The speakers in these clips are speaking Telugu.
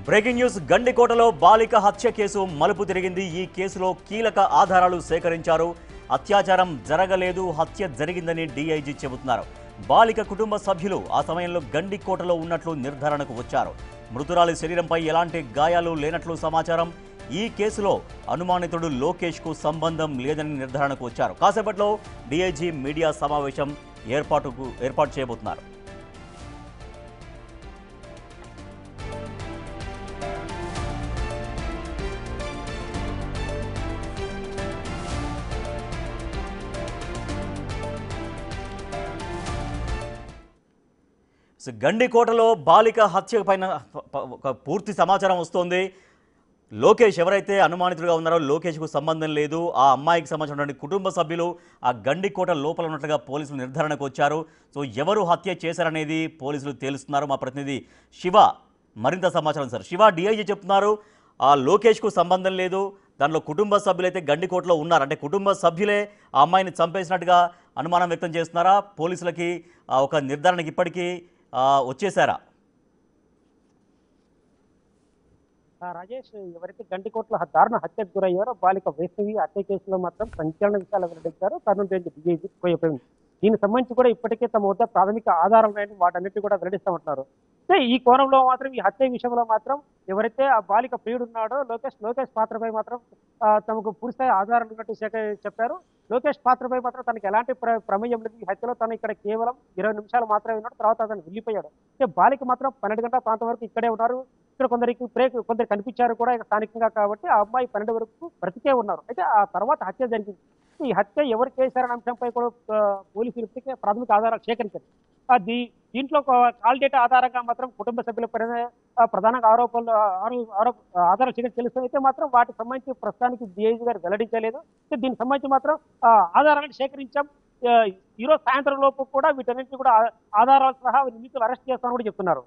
బ్రేకింగ్ న్యూస్ గండికోటలో బాలిక హత్య కేసు మలుపు తిరిగింది. ఈ కేసులో కీలక ఆధారాలు సేకరించారు. అత్యాచారం జరగలేదు, హత్య జరిగిందని డీఐజీ చెబుతున్నారు. బాలిక కుటుంబ సభ్యులు ఆ సమయంలో గండికోటలో ఉన్నట్లు నిర్ధారణకు వచ్చారు. మృతురాలి శరీరంపై ఎలాంటి గాయాలు లేనట్లు సమాచారం. ఈ కేసులో అనుమానితుడు లోకేష్కు సంబంధం లేదని నిర్ధారణకు వచ్చారు. కాసేపట్లో డీఐజీ మీడియా సమావేశం ఏర్పాటు చేయబోతున్నారు. గండికోటలో బాలిక హత్య పైన పూర్తి సమాచారం వస్తోంది. లోకేష్ ఎవరైతే అనుమానితుడిగా ఉన్నారో లోకేష్కు సంబంధం లేదు. ఆ అమ్మాయికి సంబంధించినటువంటి కుటుంబ సభ్యులు ఆ గండికోట లోపల ఉన్నట్లుగా పోలీసులు నిర్ధారణకు వచ్చారు. సో ఎవరు హత్య చేశారనేది పోలీసులు తేలుస్తున్నారు. మా ప్రతినిధి శివ మరింత సమాచారం. సార్ శివ, డీఐజీ చెప్తున్నారు ఆ లోకేష్కు సంబంధం లేదు, దానిలో కుటుంబ సభ్యులైతే గండికోటలో ఉన్నారు. అంటే కుటుంబ సభ్యులే ఆ అమ్మాయిని చంపేసినట్టుగా అనుమానం వ్యక్తం చేస్తున్నారా? పోలీసులకి ఒక నిర్ధారణకి ఇప్పటికీ వచ్చేసారా? రాజేష్, ఎవరైతే గండికోట్ల దారుణ హత్యకు గురయ్యారో బాలిక వైష్ణవి హత్య కేసులో మాత్రం సంచలన విషయాలు వెల్లడించారు కర్నూలు డీఐజీ పోయిపోయింది. దీనికి సంబంధించి కూడా ఇప్పటికే తమ వద్ద ప్రాథమిక ఆధారాలు వాటన్నిటి కూడా వెల్లడిస్తామంటున్నారు. అయితే ఈ కోణంలో మాత్రం ఈ హత్య విషయంలో మాత్రం ఎవరైతే ఆ బాలిక ప్రియుడు ఉన్నాడో లోకేష్ పాత్రపై మాత్రం తమకు పూర్తిస్థాయి ఆధారాలు ఉన్నట్టు చెప్పారు. లోకేష్ పాత్రపై మాత్రం తనకి ఎలాంటి ప్రమేయం లేదు. ఈ హత్యలో తను ఇక్కడ కేవలం 20 నిమిషాలు మాత్రమే ఉన్నాడు, తర్వాత అతను వెళ్ళిపోయాడు. అయితే బాలిక మాత్రం 12 గంటల ప్రాంతం వరకు ఇక్కడే ఉన్నారు. ఇక్కడ కొందరు కనిపించారు కూడా స్థానికంగా, కాబట్టి ఆ అమ్మాయి 12 వరకు బ్రతికే ఉన్నారు. అయితే ఆ తర్వాత హత్య జరిగింది. ఈ హత్య ఎవరు చేశారనే అంశంపై కూడా పోలీసులు ఇప్పటికే ప్రాథమిక ఆధారాలు సేకరించారు. దీంట్లో కాల్ డేటా ఆధారంగా మాత్రం కుటుంబ సభ్యుల ప్రధానంగా ఆధారాలు తెలుస్తుంది. అయితే మాత్రం వాటికి సంబంధించి ప్రస్తుతానికి డీఐజీ గారు వెల్లడించలేదు. దీనికి సంబంధించి మాత్రం ఆధారాలను సేకరించాం. ఈరోజు సాయంత్రం లోపు కూడా వీటన్నింటినీ కూడా ఆధారాలు సహా నిందితులు అరెస్ట్ చేస్తామని కూడా చెప్తున్నారు.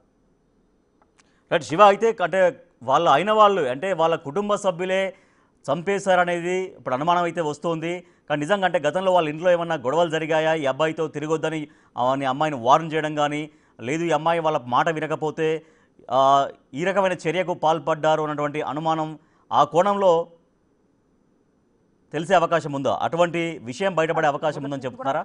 రైట్ శివ, అయితే అంటే వాళ్ళు అంటే వాళ్ళ కుటుంబ సభ్యులే చంపేశారనేది ఇప్పుడు అనుమానం అయితే వస్తుంది. కానీ నిజంగా అంటే గతంలో వాళ్ళ ఇంట్లో ఏమన్నా గొడవలు జరిగాయా? ఈ అబ్బాయితో తిరగొద్దని అమ్మాయిని వార్న్ చేయడం కానీ, లేదు ఈ అమ్మాయి వాళ్ళ మాట వినకపోతే ఈ రకమైన చర్యకు పాల్పడ్డారు అన్నటువంటి అనుమానం ఆ కోణంలో తెలిసే అవకాశం ఉందా? అటువంటి విషయం బయటపడే అవకాశం ఉందని చెప్తున్నారా?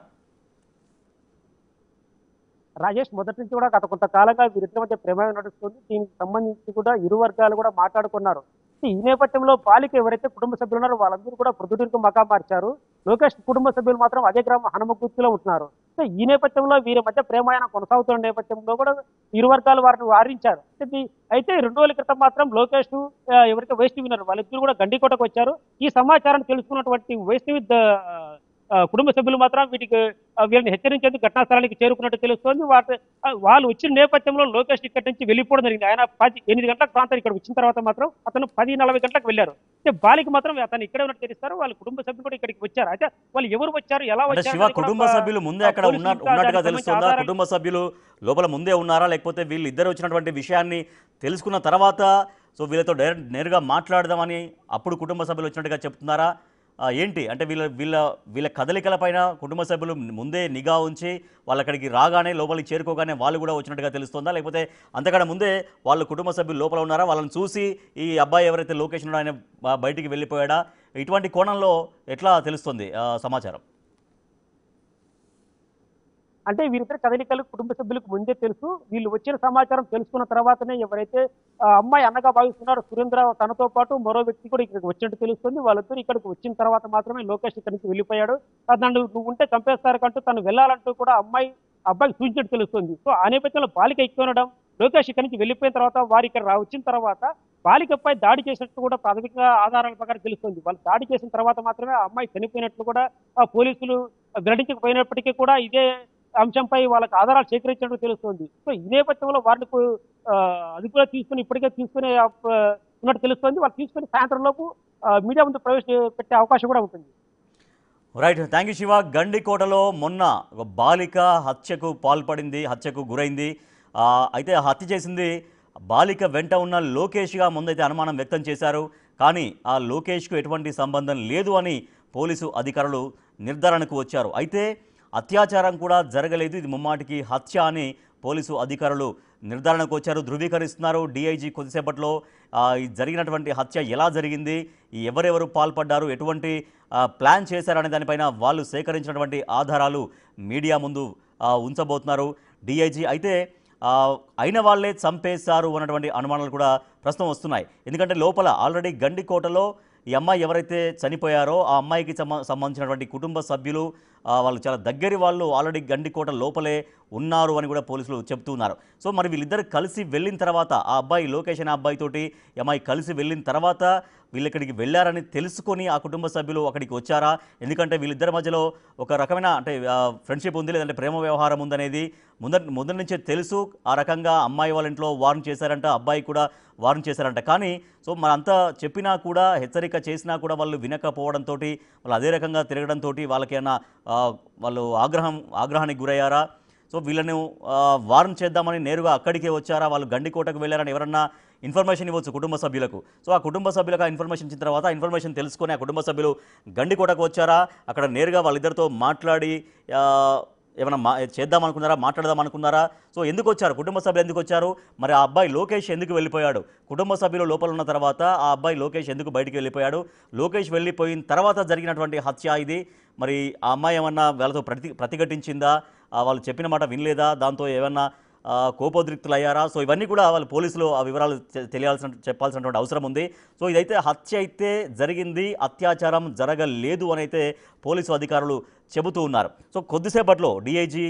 రాజేష్, మొదటి నుంచి కూడా గత కొంతకాలంగా వీరిద్దరి మధ్య ప్రేమ నడుస్తుంది. దీనికి సంబంధించి కూడా ఇరు వర్గాలు కూడా మాట్లాడుకున్నారు. ఈ నేపథ్యంలో బాలిక ఎవరైతే కుటుంబ సభ్యులు ఉన్నారో వాళ్ళందరూ కూడా ప్రొద్దుటూరుకు మకా మార్చారు. లోకేష్ కుటుంబ సభ్యులు మాత్రం అదే గ్రామం హనుమగుర్తిలో ఉంటున్నారు. సో ఈ నేపథ్యంలో వీరి మధ్య ప్రేమాయణ కొనసాగుతున్న నేపథ్యంలో కూడా ఇరు వర్గాలు వారిని వారించారు. అయితే 2 రోజుల క్రితం మాత్రం లోకేష్ ఎవరైతే వైష్ణవి ఉన్నారో వాళ్ళిద్దరు కూడా గండికోటకు వచ్చారు. ఈ సమాచారాన్ని తెలుసుకున్నటువంటి వైష్ణవి కుటుంబ సభ్యులు మాత్రం వీళ్ళని హెచ్చరించేందుకు ఘటనా స్థలానికి చేరుకున్నట్టు తెలుస్తోంది. వాళ్ళు వచ్చిన నేపథ్యంలో లోకేష్ ఇక్కడి నుంచి వెళ్ళిపోవడం జరిగింది. ఆయన 8 గంటల ప్రాంతం ఇక్కడ వచ్చిన తర్వాత మాత్రం అతను 10:40 గంటలకు వెళ్ళారు. అయితే బాలిక మాత్రం అతను ఇక్కడే ఉన్నట్టు తెలుస్తారు. వాళ్ళ కుటుంబ సభ్యులు కూడా ఇక్కడికి వచ్చారు. అయితే వాళ్ళు ఎవరు వచ్చారు, ఎలా వచ్చారు? కుటుంబ సభ్యులు ముందే అక్కడ ఉన్నట్టుగా తెలుస్తుందా? కుటుంబ సభ్యులు లోపల ముందే ఉన్నారా, లేకపోతే వీళ్ళు ఇద్దరు వచ్చినటువంటి విషయాన్ని తెలుసుకున్న తర్వాత సో వీళ్ళతో నేరుగా మాట్లాడదామని అప్పుడు కుటుంబ సభ్యులు వచ్చినట్టుగా చెప్తున్నారా? ఏంటి అంటే వీళ్ళ కదలికల పైన కుటుంబ సభ్యులు ముందే నిఘా ఉంచి వాళ్ళు అక్కడికి రాగానే లోపలికి చేరుకోగానే వాళ్ళు కూడా వచ్చినట్టుగా తెలుస్తుందా, లేకపోతే అంతకన్నా ముందే వాళ్ళ కుటుంబ సభ్యులు లోపల ఉన్నారా, వాళ్ళని చూసి ఈ అబ్బాయి ఎవరైతే లోకేష్ ఉన్నాడో ఆయన బయటికి వెళ్ళిపోయాడా? ఇటువంటి కోణంలో ఎట్లా తెలుస్తుంది సమాచారం? అంటే వీరిద్దరు కదలికలు కుటుంబ సభ్యులకు ముందే తెలుసు. వీళ్ళు వచ్చిన సమాచారం తెలుసుకున్న తర్వాతనే ఎవరైతే అమ్మాయి అన్నగా భావిస్తున్నారో సురేంద్ర తనతో పాటు మరో వ్యక్తి కూడా ఇక్కడికి వచ్చినట్టు తెలుస్తుంది. వాళ్ళిద్దరు ఇక్కడికి వచ్చిన తర్వాత మాత్రమే లోకేష్ ఇక్కడి నుంచి వెళ్ళిపోయాడు. నన్ను నువ్వు ఉంటే చంపేస్తారు కంటూ తను వెళ్ళాలంటూ కూడా అబ్బాయికి సూచించినట్టు తెలుస్తుంది. సో ఆ నేపథ్యంలో బాలిక ఎక్కువ ఉండడం, లోకేష్ ఇక్కడి నుంచి వెళ్ళిపోయిన తర్వాత వారు ఇక్కడ వచ్చిన తర్వాత బాలికపై దాడి చేసినట్టు కూడా ప్రాథమిక ఆధారాల ప్రకారం తెలుస్తుంది. వాళ్ళు దాడి చేసిన తర్వాత మాత్రమే ఆ అమ్మాయి చనిపోయినట్లు కూడా పోలీసులు వెల్లడించకపోయినప్పటికీ కూడా ఇదే అంశంపై వాళ్ళకి ఆధారాలు సేకరించినట్టు తెలుస్తుంది. సో ఈ నేపథ్యంలో వారిని అదుపులో ఇప్పటికే తీసుకునే ఉన్నట్టు తెలుస్తుంది. వాళ్ళు తీసుకుని సాయంత్రం లోపు మీడియా ముందు ప్రవేశపెట్టే అవకాశం కూడా ఉంటుంది. Right, thank you Shiva. గండికోటలో మొన్న ఒక బాలిక హత్యకు గురైంది. అయితే హత్య చేసింది బాలిక వెంట ఉన్న లోకేష్గా ముందైతే అనుమానం వ్యక్తం చేశారు. కానీ ఆ లోకేష్కు ఎటువంటి సంబంధం లేదు అని పోలీసు అధికారులు నిర్ధారణకు వచ్చారు. అయితే అత్యాచారం కూడా జరగలేదు, ఇది ముమ్మాటికి హత్య అని పోలీసు అధికారులు నిర్ధారణకు వచ్చారు, ధృవీకరిస్తున్నారు. డీఐజీ కొద్దిసేపట్లో ఈ జరిగినటువంటి హత్య ఎలా జరిగింది, ఎవరెవరు పాల్పడ్డారు, ఎటువంటి ప్లాన్ చేశారనే దానిపైన వాళ్ళు సేకరించినటువంటి ఆధారాలు మీడియా ముందు ఉంచబోతున్నారు డీఐజీ. అయితే అయిన వాళ్ళే చంపేశారు అన్నటువంటి అనుమానాలు కూడా ప్రస్తుతం వస్తున్నాయి. ఎందుకంటే లోపల ఆల్రెడీ గండికోటలో ఈ అమ్మాయి ఎవరైతే చనిపోయారో ఆ అమ్మాయికి సంబంధించినటువంటి కుటుంబ సభ్యులు వాళ్ళు చాలా దగ్గరి వాళ్ళు ఆల్రెడీ గండికోట లోపలే ఉన్నారు అని కూడా పోలీసులు చెప్తున్నారు. సో మరి వీళ్ళిద్దరు కలిసి వెళ్ళిన తర్వాత ఆ అబ్బాయి లోకేష్ అనే అబ్బాయితోటి ఈ అమ్మాయి కలిసి వెళ్ళిన తర్వాత వీళ్ళు ఇక్కడికి వెళ్ళారని తెలుసుకొని ఆ కుటుంబ సభ్యులు అక్కడికి వచ్చారా? ఎందుకంటే వీళ్ళిద్దరి మధ్యలో ఒక రకమైన అంటే ఫ్రెండ్షిప్ ఉంది, లేదంటే ప్రేమ వ్యవహారం ఉందనేది ముందరి నుంచే తెలుసు. ఆ రకంగా అమ్మాయి వాళ్ళ ఇంట్లో వార్న్ చేశారంట, అబ్బాయి కూడా వార్న్ చేశారంట. కానీ సో మనంతా చెప్పినా కూడా, హెచ్చరిక చేసినా కూడా వాళ్ళు వినకపోవడంతో వాళ్ళు అదే రకంగా తిరగడంతో వాళ్ళకేమైనా వాళ్ళు ఆగ్రహానికి గురయ్యారా? సో వీళ్ళను వార్న్ చేద్దామని నేరుగా అక్కడికే వచ్చారా? వాళ్ళు గండికోటకు వెళ్ళారని ఎవరన్నా ఇన్ఫర్మేషన్ ఇవ్వచ్చు కుటుంబ సభ్యులకు. సో ఆ కుటుంబ సభ్యులకు ఆ ఇన్ఫర్మేషన్ ఇచ్చిన తర్వాత ఆ ఇన్ఫర్మేషన్ తెలుసుకొని ఆ కుటుంబ సభ్యులు గండికోటకు వచ్చారా? అక్కడ నేరుగా వాళ్ళిద్దరితో మాట్లాడి ఏమైనా చేద్దామనుకున్నారా, మాట్లాడదామనుకున్నారా? సో ఎందుకు వచ్చారు, కుటుంబ సభ్యులు ఎందుకు వచ్చారు? మరి ఆ అబ్బాయి లోకేష్ ఎందుకు వెళ్ళిపోయాడు? కుటుంబ సభ్యులు లోపల ఉన్న తర్వాత ఆ అబ్బాయి లోకేష్ ఎందుకు బయటికి వెళ్ళిపోయాడు? లోకేష్ వెళ్ళిపోయిన తర్వాత జరిగినటువంటి హత్య ఇది. మరి ఆ అమ్మాయి ఏమన్నా వాళ్ళతో ప్రతిఘటించిందా? వాళ్ళు చెప్పిన మాట వినలేదా? దాంతో ఏమన్నా కోపోద్రిక్తులు అయ్యారా? సో ఇవన్నీ కూడా వాళ్ళు పోలీసులు ఆ వివరాలు చెప్పాల్సినటువంటి అవసరం ఉంది. సో ఇదైతే హత్య అయితే జరిగింది, అత్యాచారం జరగలేదు అని అయితే పోలీసు అధికారులు చెబుతూ ఉన్నారు. సో కొద్దిసేపట్లో డీఐజీ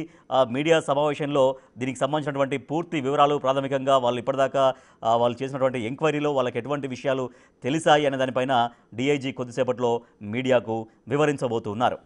మీడియా సమావేశంలో దీనికి సంబంధించినటువంటి పూర్తి వివరాలు, ప్రాథమికంగా వాళ్ళు ఇప్పటిదాకా వాళ్ళు చేసినటువంటి ఎంక్వైరీలో వాళ్ళకి ఎటువంటి విషయాలు తెలిసాయి అనే దానిపైన డీఐజీ కొద్దిసేపట్లో మీడియాకు వివరించబోతున్నారు.